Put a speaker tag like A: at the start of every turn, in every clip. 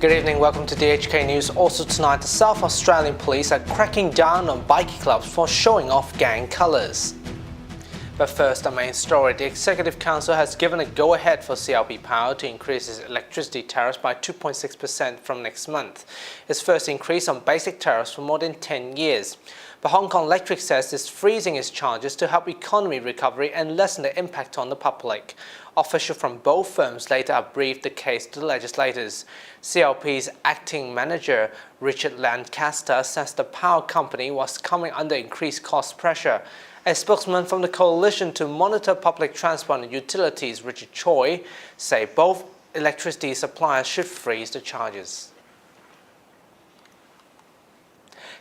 A: Good evening, welcome to DHK News. Also tonight, the South Australian police are cracking down on bikie clubs for showing off gang colours. But first, our main story. The Executive Council has given a go-ahead for CLP Power to increase its electricity tariffs by 2.6% from next month. Its first increase on basic tariffs for more than 10 years. But Hong Kong Electric says it's freezing its charges to help economy recovery and lessen the impact on the public. Officials from both firms later briefed the case to the legislators. CLP's acting manager, Richard Lancaster, says the power company was coming under increased cost pressure. A spokesman from the Coalition to Monitor Public Transport and Utilities, Richard Choi, say both electricity suppliers should freeze the charges.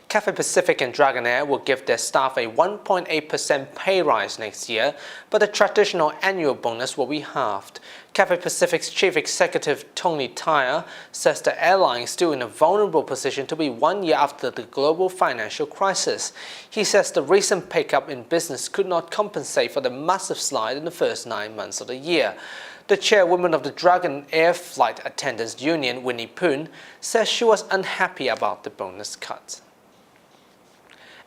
A: Cathay Pacific and Dragonair will give their staff a 1.8% pay rise next year, but the traditional annual bonus will be halved. Cathay Pacific's Chief Executive Tony Tyre says the airline is still in a vulnerable position to be 1 year after the global financial crisis. He says the recent pickup in business could not compensate for the massive slide in the first 9 months of the year. The chairwoman of the Dragonair Flight Attendants Union, Winnie Poon, says she was unhappy about the bonus cut.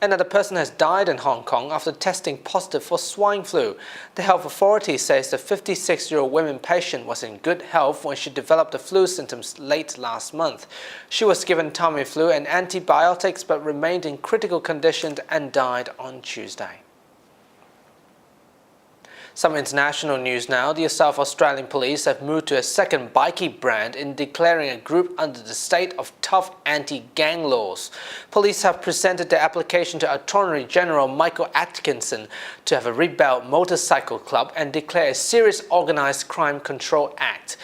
A: Another person has died in Hong Kong after testing positive for swine flu. The health authority says the 56-year-old woman patient was in good health when she developed the flu symptoms late last month. She was given Tamiflu and antibiotics but remained in critical condition and died on Tuesday. Some international news now. The South Australian police have moved to a second bikie brand in declaring a group under the state of tough anti-gang laws. Police have presented their application to Attorney General Michael Atkinson to have a rebel motorcycle club and declare a serious organised crime control act.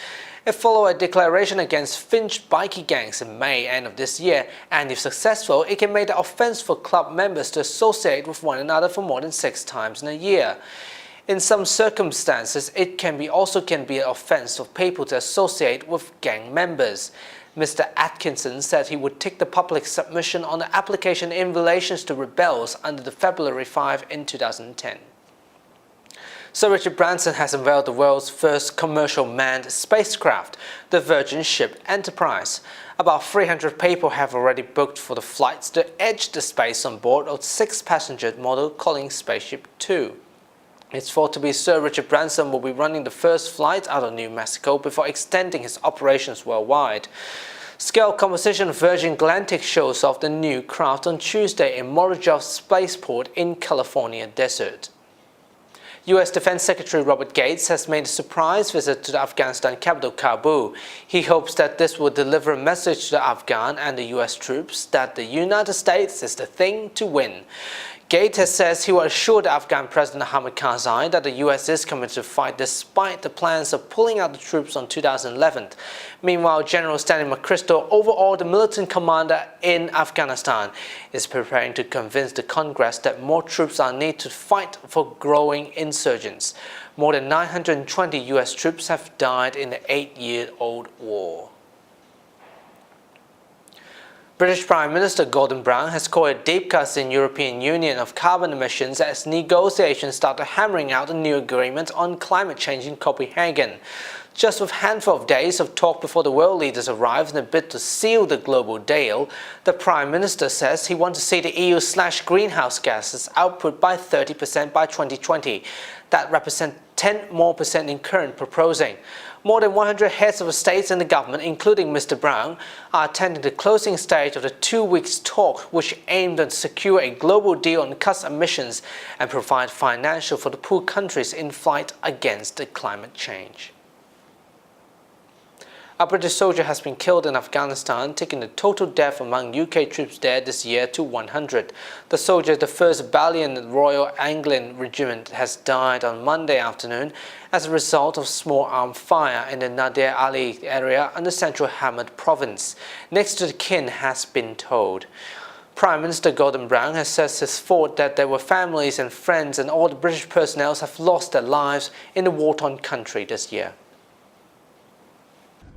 A: It followed a declaration against Finch bikie gangs in May end of this year, and if successful, it can make the offence for club members to associate with one another for more than 6 times in a year. In some circumstances, it can be an offence for people to associate with gang members. Mr. Atkinson said he would take the public submission on the application in relation to rebels under the February 5 in 2010. Sir Richard Branson has unveiled the world's first commercial manned spacecraft, the Virgin Ship Enterprise. About 300 people have already booked for the flights to edge the space on board of 6-passenger model calling Spaceship Two. It's thought to be Sir Richard Branson will be running the first flight out of New Mexico before extending his operations worldwide. Scale composition of Virgin Galactic shows off the new craft on Tuesday in Morozov Spaceport in California desert. U.S. Defense Secretary Robert Gates has made a surprise visit to the Afghanistan capital Kabul. He hopes that this will deliver a message to the Afghan and the U.S. troops that the United States is the thing to win. Gates says he will assure the Afghan President Hamid Karzai that the U.S. is committed to fight despite the plans of pulling out the troops on 2011. Meanwhile, General Stanley McChrystal, overall the militant commander in Afghanistan, is preparing to convince the Congress that more troops are needed to fight for growing insurgents. More than 920 U.S. troops have died in the 8-year-old war. British Prime Minister Gordon Brown has called a deep cut in European Union of carbon emissions as negotiations started hammering out a new agreement on climate change in Copenhagen. Just with a handful of days of talk before the world leaders arrive in a bid to seal the global deal, the Prime Minister says he wants to see the EU slash greenhouse gases output by 30% by 2020. That represents 10% more in current proposing. More than 100 heads of states in the government, including Mr. Brown, are attending the closing stage of the 2 weeks talk, which aimed to secure a global deal on cuts emissions and provide financial for the poor countries in fight against the climate change. A British soldier has been killed in Afghanistan, taking the total death among UK troops there this year to 100. The soldier, the 1st Battalion Royal Anglian Regiment, has died on Monday afternoon as a result of small arms fire in the Nadir Ali area in the central Hamid province. Next to the kin has been told. Prime Minister Gordon Brown has said his thought that there were families and friends and all the British personnel have lost their lives in the war-torn country this year.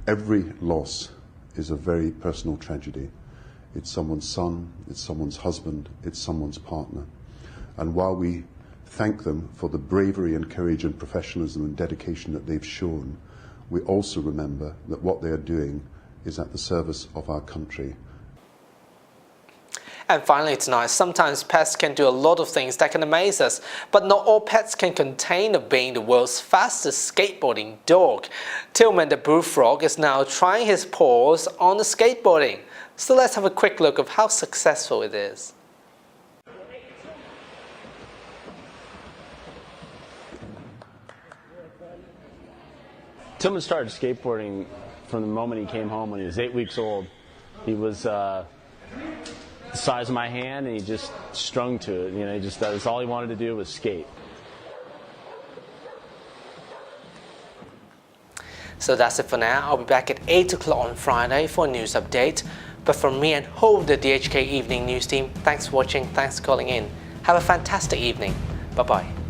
B: Every loss is a very personal tragedy. It's someone's son, it's someone's husband, it's someone's partner. And while we thank them for the bravery and courage and professionalism and dedication that they've shown, we also remember that what they are doing is at the service of our country.
A: And finally tonight, sometimes pets can do a lot of things that can amaze us, but not all pets can contain of being the world's fastest skateboarding dog. Tillman the bullfrog is now trying his paws on the skateboarding. So let's have a quick look of how successful it is.
C: Tillman started skateboarding from the moment he came home when he was 8 weeks old. He was the size of my hand, and he just strung to it. You know, that's all he wanted to do was skate.
A: So that's it for now. I'll be back at 8 o'clock on Friday for a news update. But from me and whole of the DHK Evening News team, thanks for watching, thanks for calling in. Have a fantastic evening. Bye-bye.